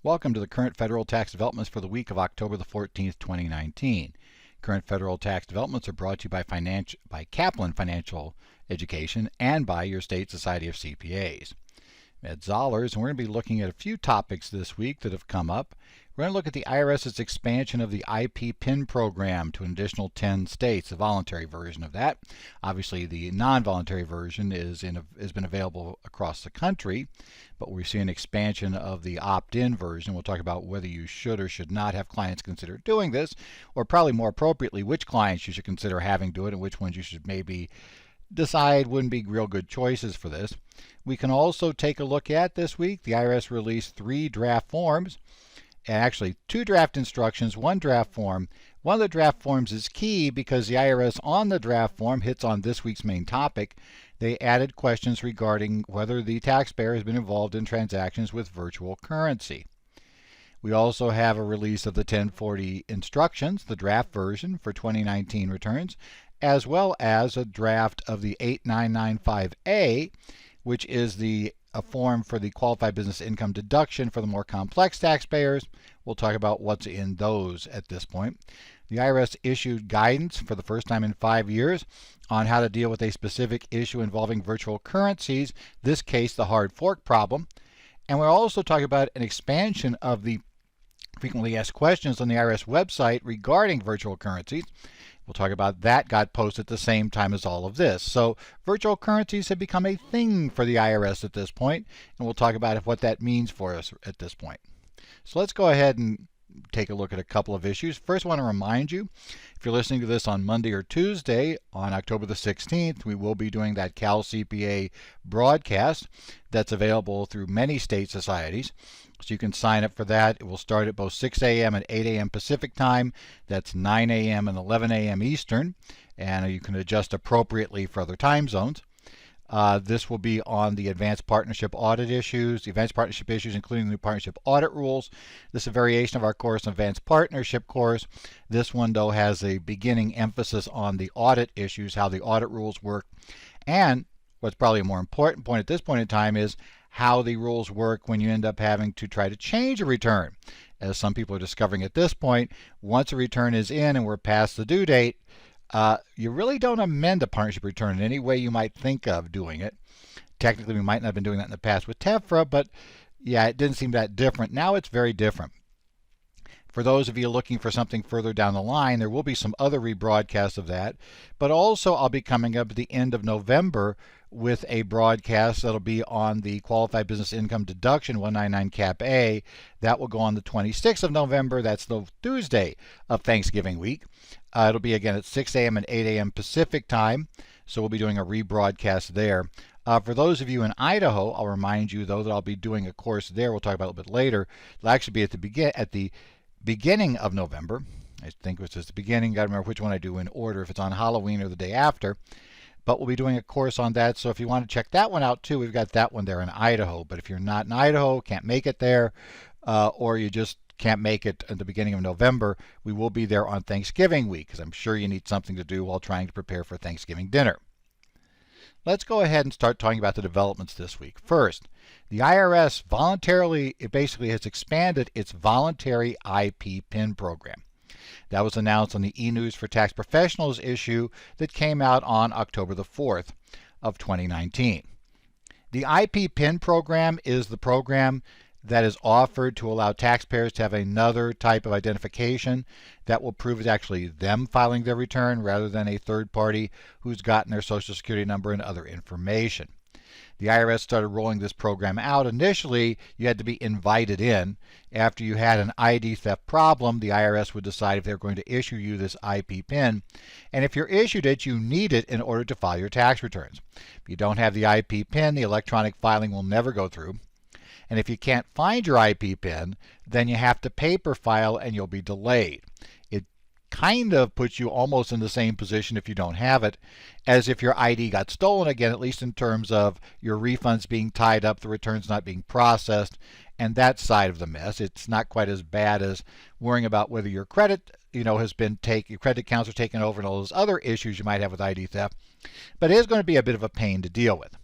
Welcome to the current federal tax developments for the week of October the 14th, 2019. Current federal tax developments are brought to you by Kaplan Financial Education and by your state society of CPAs. Ed Zollers, and we're going to be looking at a few topics this week that have come up. We're going to look at the IRS's expansion of the IP PIN program to an additional 10 states, the voluntary version of that. Obviously, the non-voluntary version has been available across the country, but we see an expansion of the opt-in version. We'll talk about whether you should or should not have clients consider doing this, or probably more appropriately, which clients you should consider having do it and which ones you should maybe decide wouldn't be real good choices for this. We can also take a look at this week. The IRS released 3 draft forms, and actually 2 draft instructions, 1 draft form. One of the draft forms is key because the IRS on the draft form hits on this week's main topic. They added questions regarding whether the taxpayer has been involved in transactions with virtual currency. We also have a release of the 1040 instructions, the draft version for 2019 returns, as well as a draft of the 8995A, which is a form for the qualified business income deduction for the more complex taxpayers. We'll talk about what's in those at this point. The IRS issued guidance for the first time in 5 years on how to deal with a specific issue involving virtual currencies, this case the hard fork problem. And we're also talking about an expansion of the frequently asked questions on the IRS website regarding virtual currencies. We'll talk about that got posted at the same time as all of this. So virtual currencies have become a thing for the IRS at this point, and we'll talk about what that means for us at this point. So let's go ahead and take a look at a couple of issues. First, I want to remind you, if you're listening to this on Monday or Tuesday, on October the 16th, we will be doing that Cal CPA broadcast that's available through many state societies. So you can sign up for that. It will start at both 6 a.m. and 8 a.m. Pacific time. That's 9 a.m. and 11 a.m. Eastern. And you can adjust appropriately for other time zones. This will be on the advanced partnership audit issues, the advanced partnership issues, including the new partnership audit rules. This is a variation of our course, advanced partnership course. This one, though, has a beginning emphasis on the audit issues, how the audit rules work. And what's probably a more important point at this point in time is how the rules work when you end up having to try to change a return. As some people are discovering at this point, once a return is in and we're past the due date, you really don't amend a partnership return in any way you might think of doing it. Technically, we might not have been doing that in the past with TEFRA, but yeah, it didn't seem that different. Now it's very different. For those of you looking for something further down the line, there will be some other rebroadcasts of that. But also, I'll be coming up at the end of November with a broadcast that'll be on the Qualified Business Income Deduction 199 Cap A. That will go on the 26th of November. That's the Tuesday of Thanksgiving week. It'll be again at 6 a.m. and 8 a.m. Pacific time. So we'll be doing a rebroadcast there. For those of you in Idaho, I'll remind you, though, that I'll be doing a course there. We'll talk about it a little bit later. It'll actually be at the beginning of November. I think it was just the beginning. Got to remember which one I do in order, if it's on Halloween or the day after. But we'll be doing a course on that. So if you want to check that one out too, we've got that one there in Idaho. But if you're not in Idaho, can't make it there, or you just can't make it at the beginning of November, we will be there on Thanksgiving week, because I'm sure you need something to do while trying to prepare for Thanksgiving dinner. Let's go ahead and start talking about the developments this week. First, the IRS voluntarily, it basically has expanded its voluntary IP PIN program. That was announced on the e-news for tax professionals issue that came out on October the 4th of 2019. The IP PIN program is the program that is offered to allow taxpayers to have another type of identification that will prove it's actually them filing their return rather than a third party who's gotten their Social Security number and other information. The IRS started rolling this program out. Initially, you had to be invited in. After you had an ID theft problem, the IRS would decide if they're going to issue you this IP PIN. And if you're issued it, you need it in order to file your tax returns. If you don't have the IP PIN, the electronic filing will never go through. And if you can't find your IP PIN, then you have to paper file and you'll be delayed. It kind of puts you almost in the same position if you don't have it as if your ID got stolen again, at least in terms of your refunds being tied up, the returns not being processed, and that side of the mess. It's not quite as bad as worrying about whether your credit, has been taken, your credit accounts are taken over, and all those other issues you might have with ID theft. But it is going to be a bit of a pain to deal with.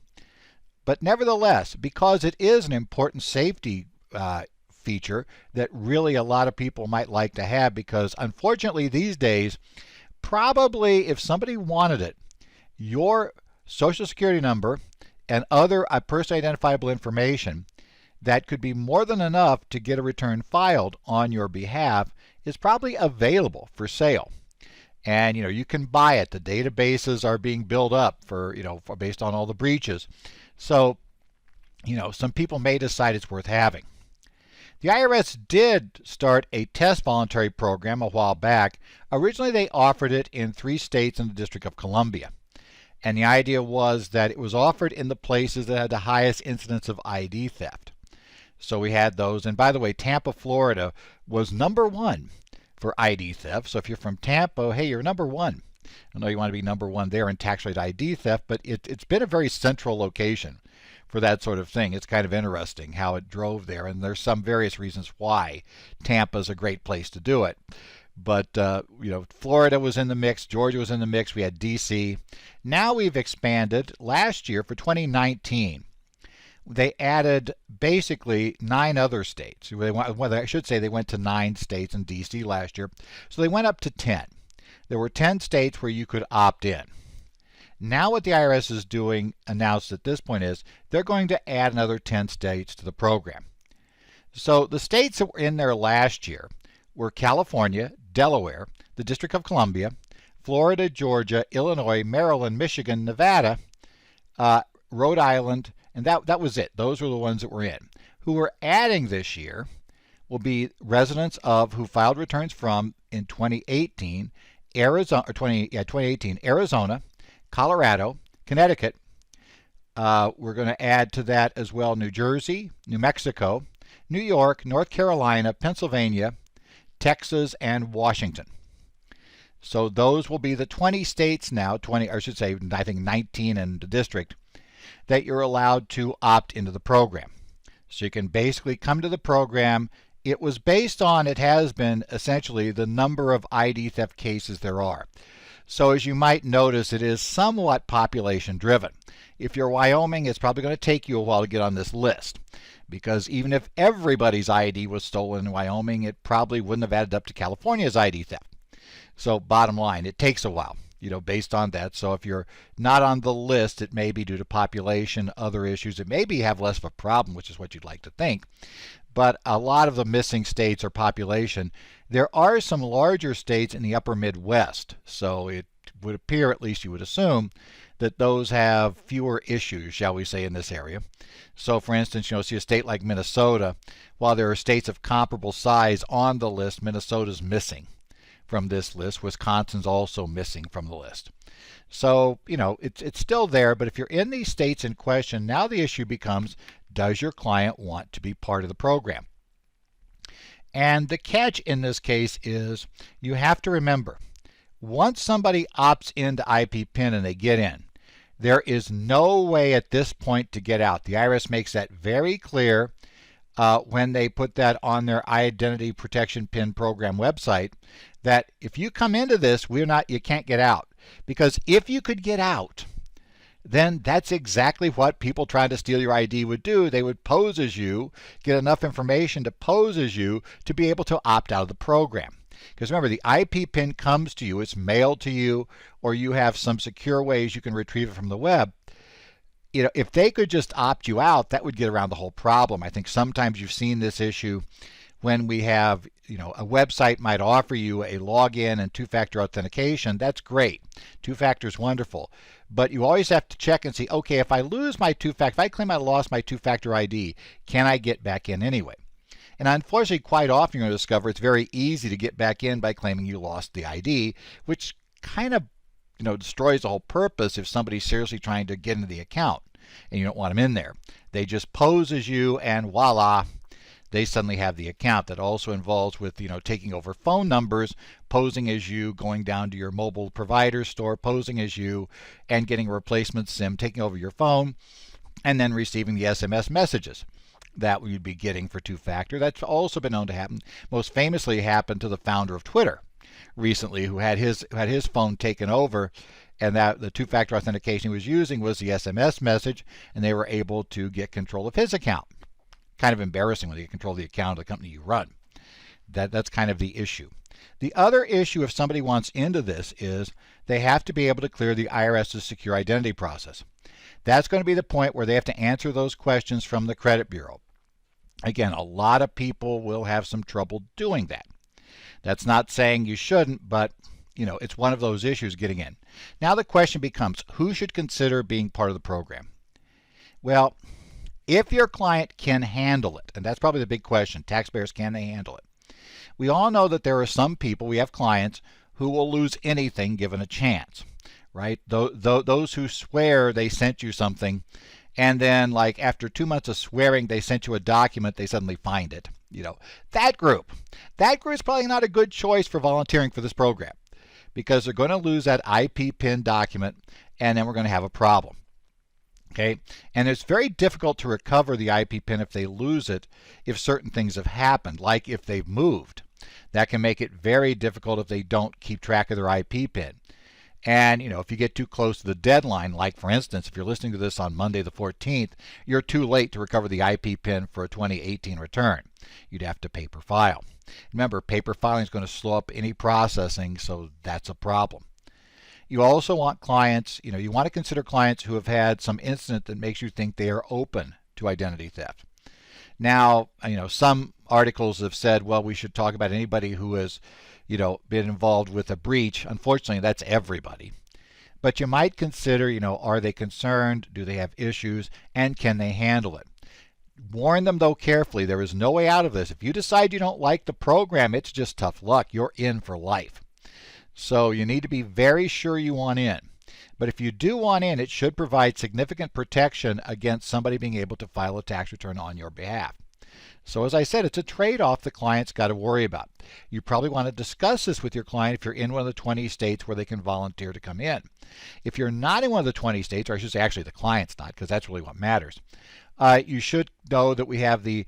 But nevertheless, because it is an important safety feature that really a lot of people might like to have, because unfortunately these days, probably if somebody wanted it, your social security number and other personally identifiable information that could be more than enough to get a return filed on your behalf is probably available for sale. And you can buy it. The databases are being built up for based on all the breaches. So some people may decide it's worth having. The IRS did start a test voluntary program a while back. Originally they offered it in 3 states and the District of Columbia. And the idea was that it was offered in the places that had the highest incidence of ID theft. So we had those. And by the way, Tampa, Florida was #1 for ID theft. So if you're from Tampa, hey, you're #1. I know you want to be #1 there in tax-related ID theft, but it's been a very central location for that sort of thing. It's kind of interesting how it drove there, and there's some various reasons why Tampa is a great place to do it. But Florida was in the mix, Georgia was in the mix, we had DC. Now we've expanded. Last year for 2019, they added basically 9 other states. I should say they went to 9 states and DC last year. So they went up to 10. There were 10 states where you could opt in. Now what the IRS is doing, announced at this point, is they're going to add another 10 states to the program. So the states that were in there last year were California, Delaware, the District of Columbia, Florida, Georgia, Illinois, Maryland, Michigan, Nevada, Rhode Island, and that was it. Those were the ones that were in. Who we're adding this year will be residents of who filed returns from in 2018, Arizona, 2018, Arizona, Colorado, Connecticut. We're going to add to that as well New Jersey, New Mexico, New York, North Carolina, Pennsylvania, Texas, and Washington. So those will be the 20 states now, 20, or I should say, I think 19 in the district, that you're allowed to opt into the program. So you can basically come to the program. It was based on, it has been essentially the number of ID theft cases there are. So as you might notice, it is somewhat population driven. If you're Wyoming, it's probably going to take you a while to get on this list, because even if everybody's ID was stolen in Wyoming, it probably wouldn't have added up to California's ID theft. So bottom line, it takes a while, based on that. So if you're not on the list, it may be due to population, other issues. It may be have less of a problem, which is what you'd like to think. But a lot of the missing states are population. There are some larger states in the upper Midwest, so it would appear, at least you would assume, that those have fewer issues, shall we say, in this area. So for instance, see a state like Minnesota, while there are states of comparable size on the list, Minnesota's missing from this list. Wisconsin's also missing from the list. So, it's still there, but if you're in these states in question, now the issue becomes, does your client want to be part of the program? And the catch in this case is you have to remember, once somebody opts into IP PIN and they get in, there is no way at this point to get out. The IRS makes that very clear when they put that on their Identity Protection PIN Program website, that if you come into this, you can't get out. Because if you could get out, then that's exactly what people trying to steal your ID would do. They would pose as you, get enough information to pose as you to be able to opt out of the program. Because remember, the IP PIN comes to you, it's mailed to you, or you have some secure ways you can retrieve it from the web. If they could just opt you out, that would get around the whole problem. I think sometimes you've seen this issue when we have, a website might offer you a login and two-factor authentication. That's great. Two-factor is wonderful. But you always have to check and see, okay, if I lose my two-factor, if I claim I lost my two-factor ID, can I get back in anyway? And unfortunately, quite often you're going to discover it's very easy to get back in by claiming you lost the ID, which kind of destroys the whole purpose if somebody's seriously trying to get into the account and you don't want them in there. They just pose as you, and voila, they suddenly have the account. That also involves with taking over phone numbers, posing as you, going down to your mobile provider store, posing as you, and getting a replacement SIM, taking over your phone, and then receiving the SMS messages that we'd be getting for two-factor. That's also been known to happen. Most famously happened to the founder of Twitter recently, who had his phone taken over, and that the two-factor authentication he was using was the SMS message, and they were able to get control of his account. kind of embarrassing when they control the account of the company you run. That's kind of the issue. The other issue if somebody wants into this is they have to be able to clear the IRS's secure identity process. That's going to be the point where they have to answer those questions from the credit bureau. Again, a lot of people will have some trouble doing that. That's not saying you shouldn't, but it's one of those issues getting in. Now the question becomes, who should consider being part of the program? Well, if your client can handle it, and that's probably the big question, taxpayers, can they handle it? We all know that there are some people, we have clients, who will lose anything given a chance, right? Those who swear they sent you something, and then like after 2 months of swearing they sent you a document, they suddenly find it. That group is probably not a good choice for volunteering for this program, because they're going to lose that IP PIN document, and then we're going to have a problem. Okay, and it's very difficult to recover the IP PIN if they lose it if certain things have happened, like if they've moved. That can make it very difficult if they don't keep track of their IP PIN. And if you get too close to the deadline, like for instance, if you're listening to this on Monday the 14th, you're too late to recover the IP PIN for a 2018 return. You'd have to paper file. Remember, paper filing is going to slow up any processing, so that's a problem. You also want clients, you want to consider clients who have had some incident that makes you think they are open to identity theft. Now, some articles have said, well, we should talk about anybody who has, been involved with a breach. Unfortunately, that's everybody. But you might consider, are they concerned? Do they have issues? And can they handle it? Warn them, though, carefully. There is no way out of this. If you decide you don't like the program, it's just tough luck. You're in for life. So you need to be very sure you want in. But if you do want in, it should provide significant protection against somebody being able to file a tax return on your behalf. So as I said, it's a trade-off the client's got to worry about. You probably want to discuss this with your client if you're in one of the 20 states where they can volunteer to come in. If you're not in one of the 20 states, or I should say actually the client's not, because that's really what matters, you should know that we have the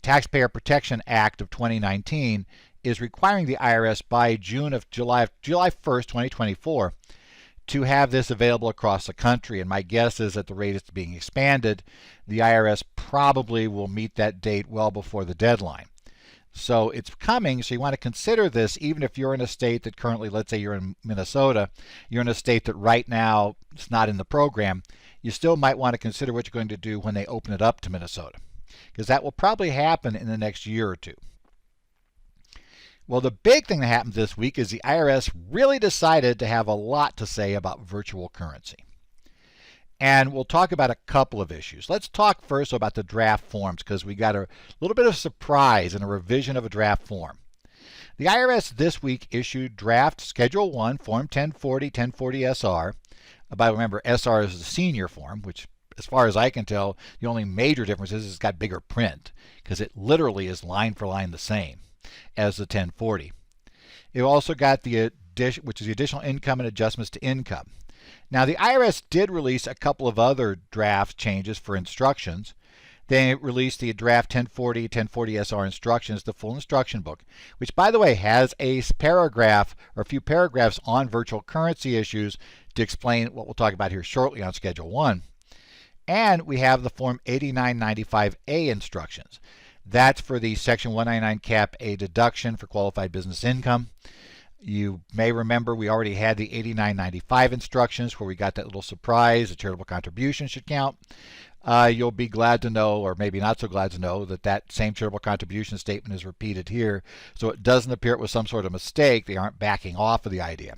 Taxpayer Protection Act of 2019 is requiring the IRS by July 1st, 2024, to have this available across the country. And my guess is at the rate it's being expanded, the IRS probably will meet that date well before the deadline. So it's coming, so you want to consider this even if you're in a state that currently, let's say you're in Minnesota, you're in a state that right now is not in the program, you still might want to consider what you're going to do when they open it up to Minnesota, because that will probably happen in the next year or two. Well, the big thing that happened this week is the IRS really decided to have a lot to say about virtual currency. And we'll talk about a couple of issues. Let's talk first about the draft forms, because we got a little bit of surprise in a revision of a draft form. The IRS this week issued draft Schedule 1, Form 1040 SR. But remember, SR is the senior form, which as far as I can tell, the only major difference is it's got bigger print, because it literally is line for line the same as the 1040. It also got the addition, which is the additional income and adjustments to income. Now the IRS did release a couple of other draft changes for instructions. They released the draft 1040 SR instructions, the full instruction book, which by the way has a paragraph or a few paragraphs on virtual currency issues to explain what we'll talk about here shortly on Schedule 1. And we have the Form 8995A instructions. That's for the Section 199 Cap A deduction for qualified business income. You may remember we already had the 8995 instructions where we got that little surprise, the charitable contribution should count. You'll be glad to know, or maybe not so glad to know, that that same charitable contribution statement is repeated here. So it doesn't appear it was some sort of mistake. They aren't backing off of the idea.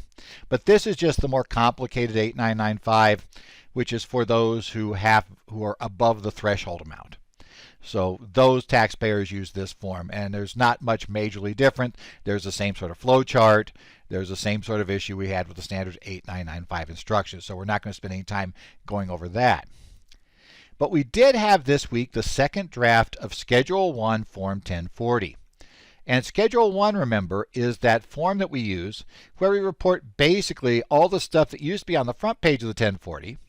But this is just the more complicated 8995, which is for those who are above the threshold amount. So those taxpayers use this form, and there's not much majorly different. There's the same sort of flow chart. There's the same sort of issue we had with the standard 8995 instructions. So we're not going to spend any time going over that. But we did have this week the second draft of Schedule 1, Form 1040. And Schedule 1, remember, is that form that we use where we report basically all the stuff that used to be on the front page of the 1040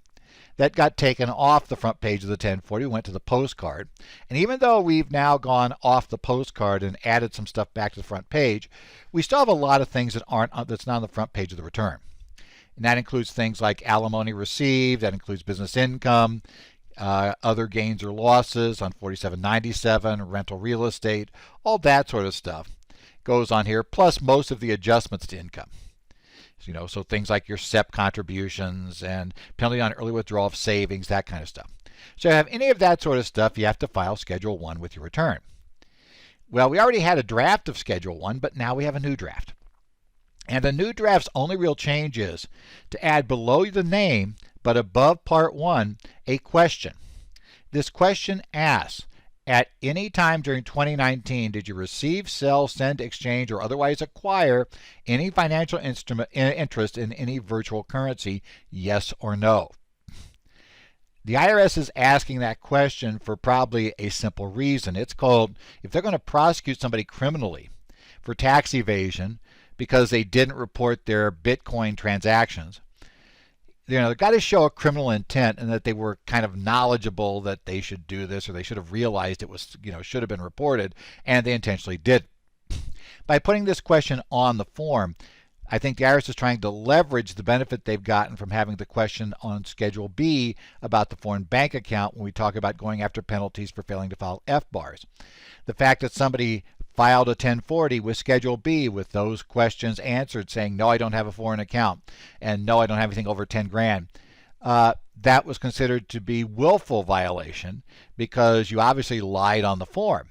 that got taken off the front page of the 1040, went to the postcard. And even though we've now gone off the postcard and added some stuff back to the front page, we still have a lot of things that's not on the front page of the return. And that includes things like alimony received, that includes business income, other gains or losses on 4797, rental real estate, all that sort of stuff goes on here, plus most of the adjustments to income. So things like your SEP contributions and penalty on early withdrawal of savings, that kind of stuff. So if you have any of that sort of stuff, you have to file Schedule 1 with your return. Well, we already had a draft of Schedule 1, but now we have a new draft. And the new draft's only real change is to add below the name, but above Part 1, a question. This question asks, at any time during 2019, did you receive, sell, send, exchange, or otherwise acquire any financial interest in any virtual currency, yes or no? The IRS is asking that question for probably a simple reason. It's called, if they're going to prosecute somebody criminally for tax evasion because they didn't report their Bitcoin transactions, they've got to show a criminal intent and that they were kind of knowledgeable that they should do this, or they should have realized it was, should have been reported, and they intentionally did. By putting this question on the form, I think the IRS is trying to leverage the benefit they've gotten from having the question on Schedule B about the foreign bank account when we talk about going after penalties for failing to file FBARs. The fact that somebody filed a 1040 with Schedule B with those questions answered, saying, no, I don't have a foreign account, and no, I don't have anything over 10 grand. That was considered to be willful violation because you obviously lied on the form.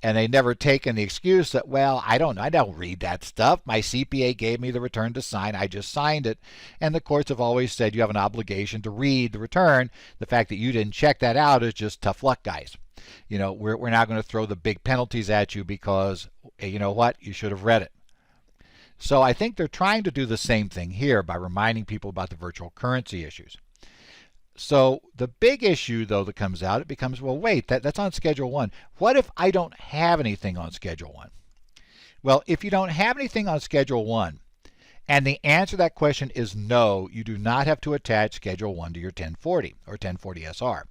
And they never taken the excuse that, well, I don't read that stuff. My CPA gave me the return to sign. I just signed it. And the courts have always said you have an obligation to read the return. The fact that you didn't check that out is just tough luck, guys. We're not going to throw the big penalties at you because, you know what, you should have read it. So I think they're trying to do the same thing here by reminding people about the virtual currency issues. So the big issue, though, that comes out, it becomes, well, wait, that's on Schedule 1. What if I don't have anything on Schedule 1? Well, if you don't have anything on Schedule 1, and the answer to that question is no, you do not have to attach Schedule 1 to your 1040 or 1040 SR.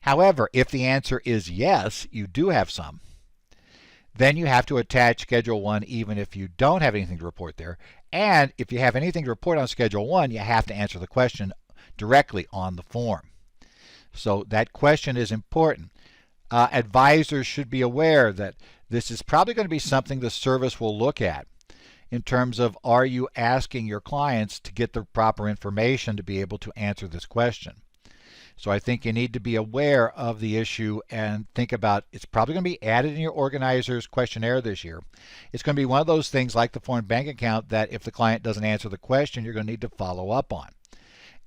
However, if the answer is yes, you do have some, then you have to attach Schedule 1 even if you don't have anything to report there. And if you have anything to report on Schedule 1, you have to answer the question directly on the form. So that question is important. Advisors should be aware that this is probably going to be something the service will look at in terms of, are you asking your clients to get the proper information to be able to answer this question? So I think you need to be aware of the issue and think about, it's probably going to be added in your organizer's questionnaire this year. It's going to be one of those things like the foreign bank account that if the client doesn't answer the question, you're going to need to follow up on.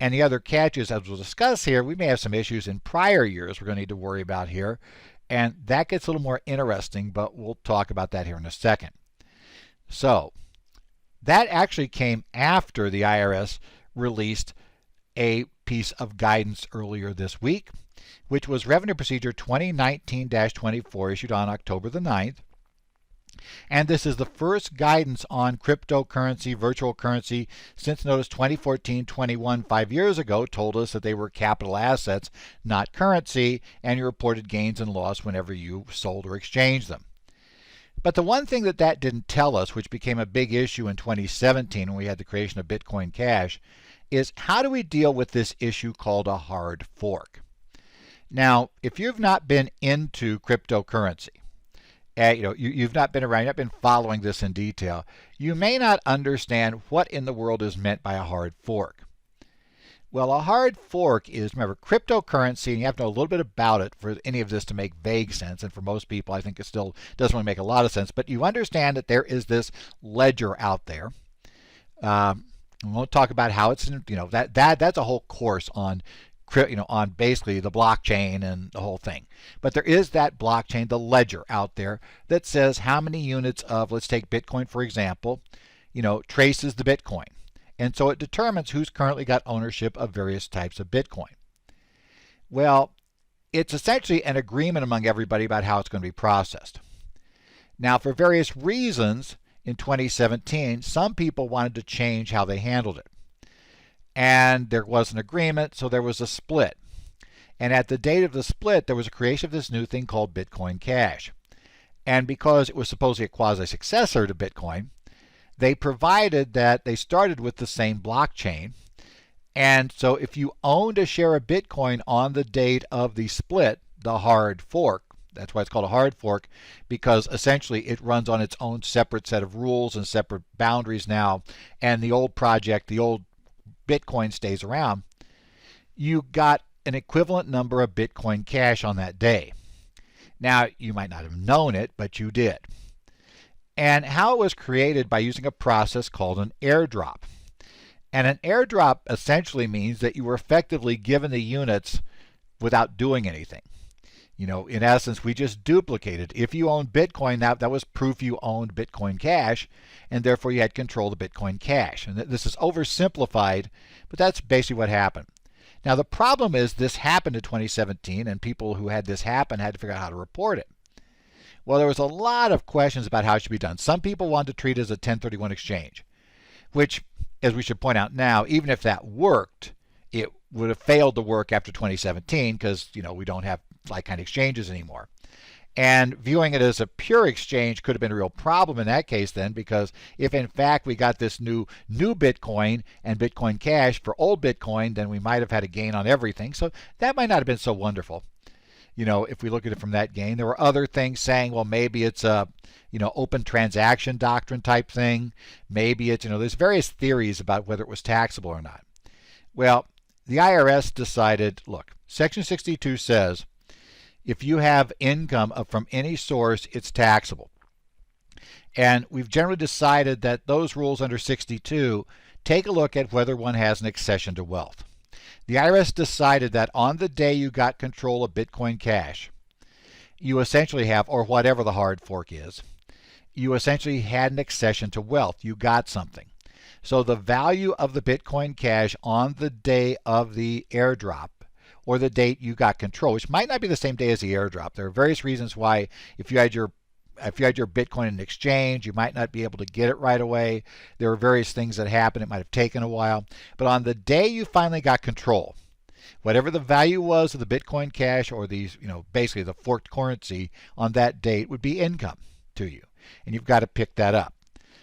And the other catch is, as we'll discuss here, we may have some issues in prior years we're going to need to worry about here. And that gets a little more interesting, but we'll talk about that here in a second. So that actually came after the IRS released a piece of guidance earlier this week, which was Revenue Procedure 2019-24, issued on October the 9th. And this is the first guidance on cryptocurrency, virtual currency, since notice 2014-21, 5 years ago, told us that they were capital assets, not currency, and you reported gains and loss whenever you sold or exchanged them. But the one thing that didn't tell us, which became a big issue in 2017 when we had the creation of Bitcoin Cash, is how do we deal with this issue called a hard fork? Now, if you've not been into cryptocurrency, you've not been around, you've not been following this in detail, you may not understand what in the world is meant by a hard fork. Well, a hard fork is, remember, cryptocurrency, and you have to know a little bit about it for any of this to make vague sense, and for most people I think it still doesn't really make a lot of sense, but you understand that there is this ledger out there. We'll talk about how it's, that's a whole course on on basically the blockchain and the whole thing. But there is that blockchain, the ledger out there that says how many units of, let's take Bitcoin for example, traces the Bitcoin. And so it determines who's currently got ownership of various types of Bitcoin. Well, it's essentially an agreement among everybody about how it's going to be processed. Now, for various reasons, in 2017, some people wanted to change how they handled it. And there was an agreement, so there was a split. And at the date of the split, there was a creation of this new thing called Bitcoin Cash. And because it was supposedly a quasi-successor to Bitcoin, they provided that they started with the same blockchain, And so if you owned a share of Bitcoin on the date of the split, the hard fork, that's why it's called a hard fork, because essentially it runs on its own separate set of rules and separate boundaries now, and the old project, the old Bitcoin stays around. You got an equivalent number of Bitcoin Cash on that day. Now, you might not have known it, but you did. And how it was created by using a process called an airdrop. And an airdrop essentially means that you were effectively given the units without doing anything. In essence, we just duplicated. If you owned Bitcoin, that was proof you owned Bitcoin Cash, and therefore you had control of the Bitcoin Cash. And this is oversimplified, but that's basically what happened. Now, the problem is this happened in 2017, and people who had this happen had to figure out how to report it. Well, there was a lot of questions about how it should be done. Some people wanted to treat it as a 1031 exchange, which, as we should point out now, even if that worked, it would have failed to work after 2017 because, we don't have like-kind exchanges anymore. And viewing it as a pure exchange could have been a real problem in that case then, because if in fact we got this new Bitcoin and Bitcoin Cash for old Bitcoin, then we might have had a gain on everything. So that might not have been so wonderful. If we look at it from that gain. There were other things saying, well, maybe it's a, open transaction doctrine type thing. Maybe it's, there's various theories about whether it was taxable or not. Well, the IRS decided, look, Section 62 says, if you have income from any source, it's taxable. And we've generally decided that those rules under 62 take a look at whether one has an accession to wealth. The IRS decided that on the day you got control of Bitcoin Cash, you essentially have, or whatever the hard fork is, you essentially had an accession to wealth. You got something. So the value of the Bitcoin Cash on the day of the airdrop, or the date you got control, which might not be the same day as the airdrop. There are various reasons why if you had your Bitcoin in an exchange, you might not be able to get it right away. There are various things that happen. It might have taken a while. But on the day you finally got control, whatever the value was of the Bitcoin Cash or these, basically the forked currency on that date would be income to you. And you've got to pick that up.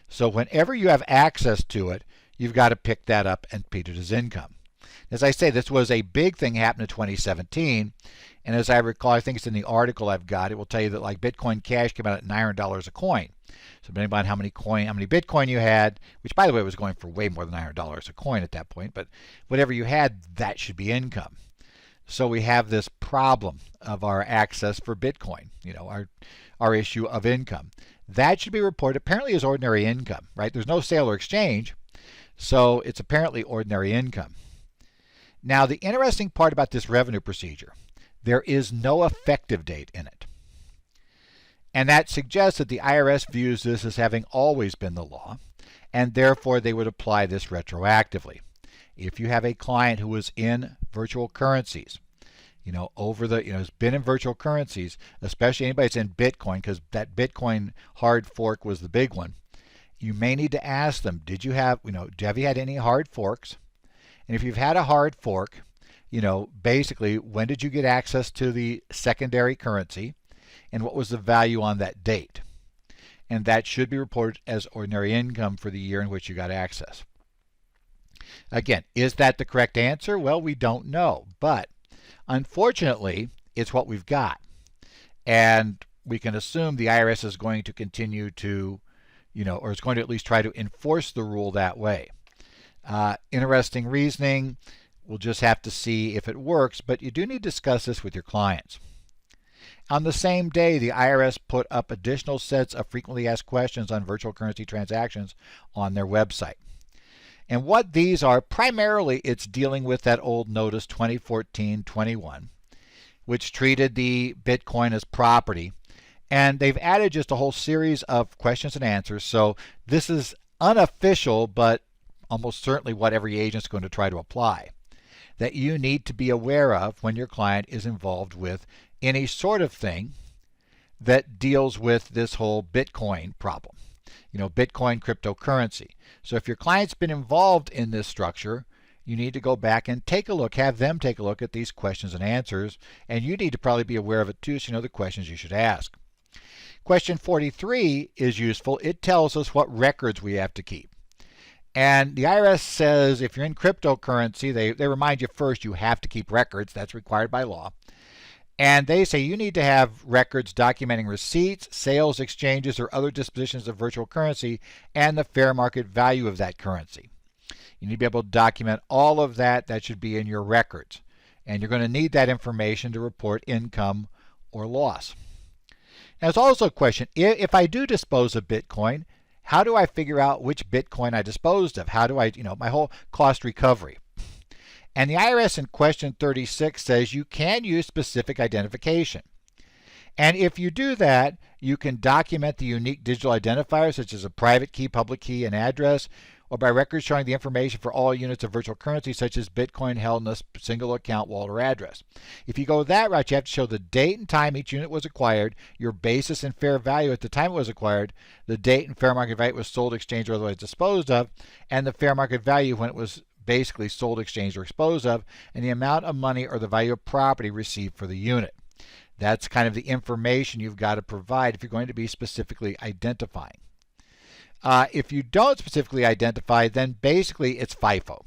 So whenever you have access to it, you've got to pick that up and treat it as income. As I say, this was a big thing happened in 2017. And as I recall, I think it's in the article I've got, it will tell you that like Bitcoin Cash came out at $900 a coin. So depending on how many Bitcoin you had, which by the way was going for way more than $900 a coin at that point, but whatever you had, that should be income. So we have this problem of our access for Bitcoin, our issue of income. That should be reported apparently as ordinary income, right? There's no sale or exchange, so it's apparently ordinary income. Now, the interesting part about this revenue procedure, there is no effective date in it. And that suggests that the IRS views this as having always been the law, and therefore they would apply this retroactively. If you have a client who is in virtual currencies, has been in virtual currencies, especially anybody that's in Bitcoin, because that Bitcoin hard fork was the big one, you may need to ask them, have you had any hard forks? And if you've had a hard fork, basically, when did you get access to the secondary currency? And what was the value on that date? And that should be reported as ordinary income for the year in which you got access. Again, is that the correct answer? Well, we don't know. But unfortunately, it's what we've got. And we can assume the IRS is going to continue to, or is going to at least try to enforce the rule that way. Interesting reasoning. We'll just have to see if it works, but you do need to discuss this with your clients. On the same day, the IRS put up additional sets of frequently asked questions on virtual currency transactions on their website. And what these are, primarily it's dealing with that old notice 2014-21, which treated the Bitcoin as property. And they've added just a whole series of questions and answers. So this is unofficial, but almost certainly what every agent is going to try to apply, that you need to be aware of when your client is involved with any sort of thing that deals with this whole Bitcoin problem, Bitcoin cryptocurrency. So if your client's been involved in this structure, you need to go back and take a look, have them take a look at these questions and answers, and you need to probably be aware of it too, so you know the questions you should ask. Question 43 is useful. It tells us what records we have to keep. And the IRS says if you're in cryptocurrency, they remind you first you have to keep records. That's required by law. And they say you need to have records documenting receipts, sales, exchanges, or other dispositions of virtual currency and the fair market value of that currency. You need to be able to document all of that. That should be in your records. And you're going to need that information to report income or loss. Now, there's also a question, if I do dispose of Bitcoin, how do I figure out which Bitcoin I disposed of? How do I, my whole cost recovery? And the IRS in question 36 says you can use specific identification. And if you do that, you can document the unique digital identifier, such as a private key, public key, and address, or by records showing the information for all units of virtual currency, such as Bitcoin held in a single account, wallet, or address. If you go that route, you have to show the date and time each unit was acquired, your basis and fair value at the time it was acquired, the date and fair market value it was sold, exchanged, or otherwise disposed of, and the fair market value when it was basically sold, exchanged, or disposed of, and the amount of money or the value of property received for the unit. That's kind of the information you've got to provide if you're going to be specifically identifying. If you don't specifically identify, then basically it's FIFO.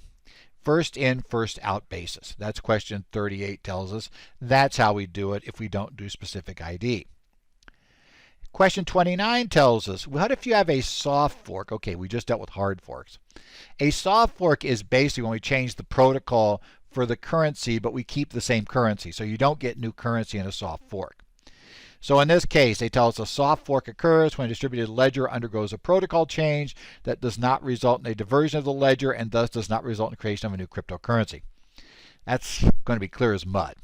First in, first out basis. That's question 38 tells us. That's how we do it if we don't do specific ID. Question 29 tells us, what if you have a soft fork? Okay, we just dealt with hard forks. A soft fork is basically when we change the protocol for the currency, but we keep the same currency. So you don't get new currency in a soft fork. So in this case, they tell us a soft fork occurs when a distributed ledger undergoes a protocol change that does not result in a diversion of the ledger and thus does not result in the creation of a new cryptocurrency. That's going to be clear as mud.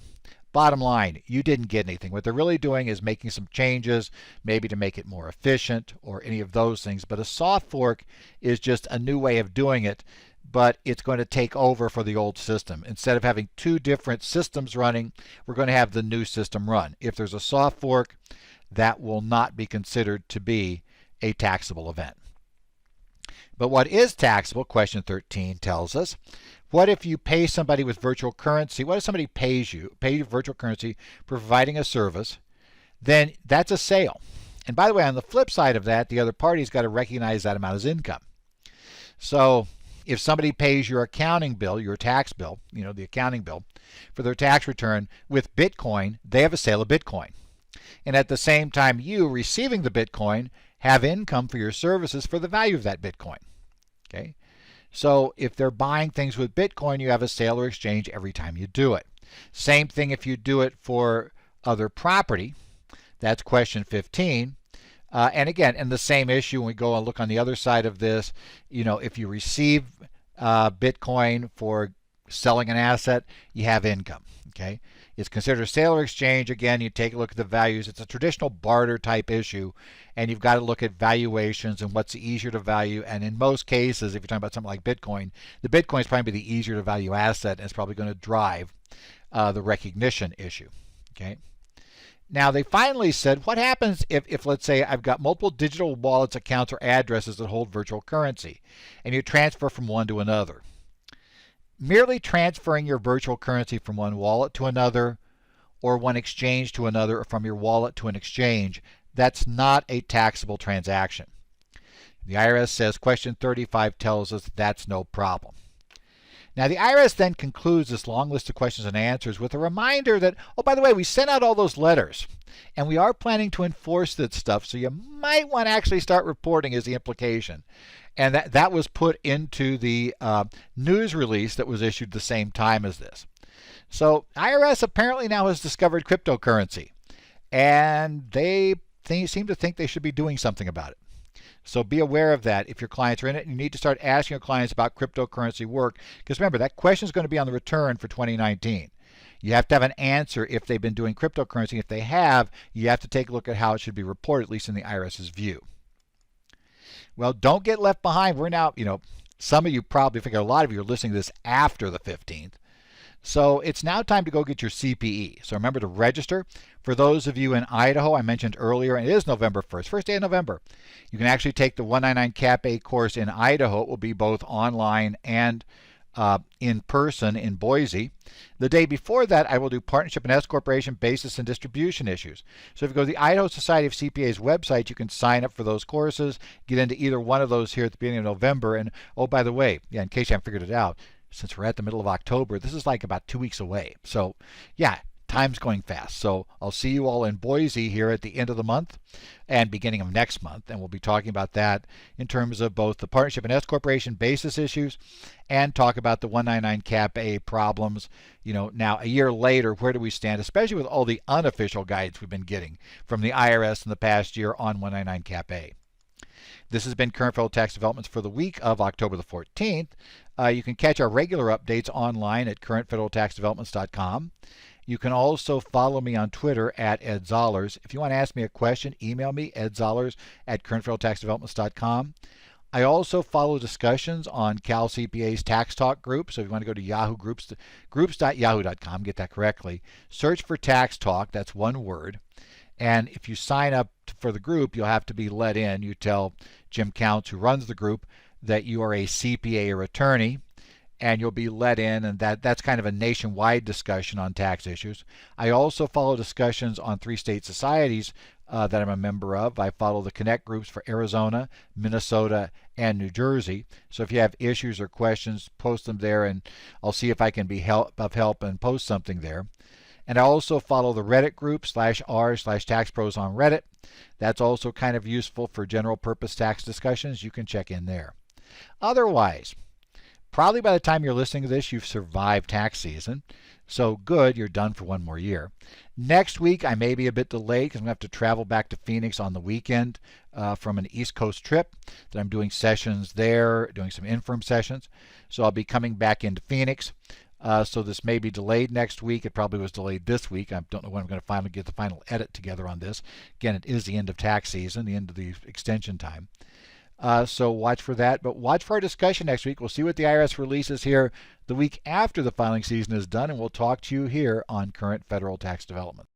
Bottom line, you didn't get anything. What they're really doing is making some changes, maybe to make it more efficient or any of those things. But a soft fork is just a new way of doing it, but it's going to take over for the old system. Instead of having two different systems running, we're going to have the new system run. If there's a soft fork, that will not be considered to be a taxable event. But what is taxable, question 13 tells us, what if you pay somebody with virtual currency? What if somebody pays you virtual currency providing a service? Then that's a sale. And by the way, on the flip side of that, the other party's got to recognize that amount as income. So if somebody pays your accounting bill, your tax bill, the accounting bill, for their tax return with Bitcoin, they have a sale of Bitcoin. And at the same time, you receiving the Bitcoin have income for your services for the value of that Bitcoin. Okay? So if they're buying things with Bitcoin, you have a sale or exchange every time you do it. Same thing if you do it for other property. That's question 15. And again, in the same issue, when we go and look on the other side of this, if you receive Bitcoin for selling an asset, you have income. Okay, it's considered a sale or exchange. Again, you take a look at the values. It's a traditional barter type issue, and you've got to look at valuations and what's easier to value. And in most cases, if you're talking about something like Bitcoin, the Bitcoin is probably the easier to value asset, and it's probably going to drive the recognition issue. Okay. Now, they finally said, what happens if, let's say, I've got multiple digital wallets, accounts, or addresses that hold virtual currency, and you transfer from one to another? Merely transferring your virtual currency from one wallet to another, or one exchange to another, or from your wallet to an exchange, that's not a taxable transaction. The IRS says, question 35 tells us that's no problem. Now, the IRS then concludes this long list of questions and answers with a reminder that, oh, by the way, we sent out all those letters, and we are planning to enforce that stuff, so you might want to actually start reporting is the implication. And that was put into the news release that was issued the same time as this. So IRS apparently now has discovered cryptocurrency, and they seem to think they should be doing something about it. So be aware of that if your clients are in it. You need to start asking your clients about cryptocurrency work, because remember, that question is going to be on the return for 2019. You have to have an answer if they've been doing cryptocurrency. If they have, you have to take a look at how it should be reported, at least in the IRS's view. Well, don't get left behind. We're now, some of you probably figure, a lot of you are listening to this after the 15th. So it's now time to go get your CPE. So remember to register. For those of you in Idaho, I mentioned earlier, and it is November 1st, first day of November. You can actually take the 199 Cap A course in Idaho. It will be both online and in person in Boise. The day before that, I will do partnership and S corporation basis and distribution issues. So if you go to the Idaho Society of CPAs website, you can sign up for those courses, get into either one of those here at the beginning of November. And oh, by the way, yeah, in case you haven't figured it out, since we're at the middle of October, this is like about 2 weeks away. So yeah, time's going fast. So I'll see you all in Boise here at the end of the month and beginning of next month. And we'll be talking about that in terms of both the partnership and S corporation basis issues and talk about the 199 Cap A problems. You know, now a year later, where do we stand, especially with all the unofficial guidance we've been getting from the IRS in the past year on 199 Cap A. This has been Current Federal Tax Developments for the week of October the 14th. You can catch our regular updates online at currentfederaltaxdevelopments.com. You can also follow me on Twitter at Ed Zollers. If you want to ask me a question, email me, edzollers@currentfederaltaxdevelopments.com. I also follow discussions on Cal CPA's Tax Talk group. So if you want to go to Yahoo groups.yahoo.com, get that correctly, search for Tax Talk. That's one word. And if you sign up for the group, you'll have to be let in. You tell Jim Counts, who runs the group, that you are a CPA or attorney, and you'll be let in, and that's kind of a nationwide discussion on tax issues. I also follow discussions on 3 state societies that I'm a member of. I follow the Connect groups for Arizona, Minnesota, and New Jersey. So if you have issues or questions, post them there, and I'll see if I can be of help and post something there. And I also follow the Reddit group /r/TaxPros on Reddit. That's also kind of useful for general purpose tax discussions. You can check in there. Otherwise, probably by the time you're listening to this, you've survived tax season. So good, you're done for one more year. Next week, I may be a bit delayed because I'm going to have to travel back to Phoenix on the weekend from an East Coast trip. That I'm doing sessions there, doing some infirm sessions. So I'll be coming back into Phoenix. So this may be delayed next week. It probably was delayed this week. I don't know when I'm going to finally get the final edit together on this. Again, it is the end of tax season, the end of the extension time. So watch for that. But watch for our discussion next week. We'll see what the IRS releases here the week after the filing season is done, and we'll talk to you here on Current Federal Tax Development.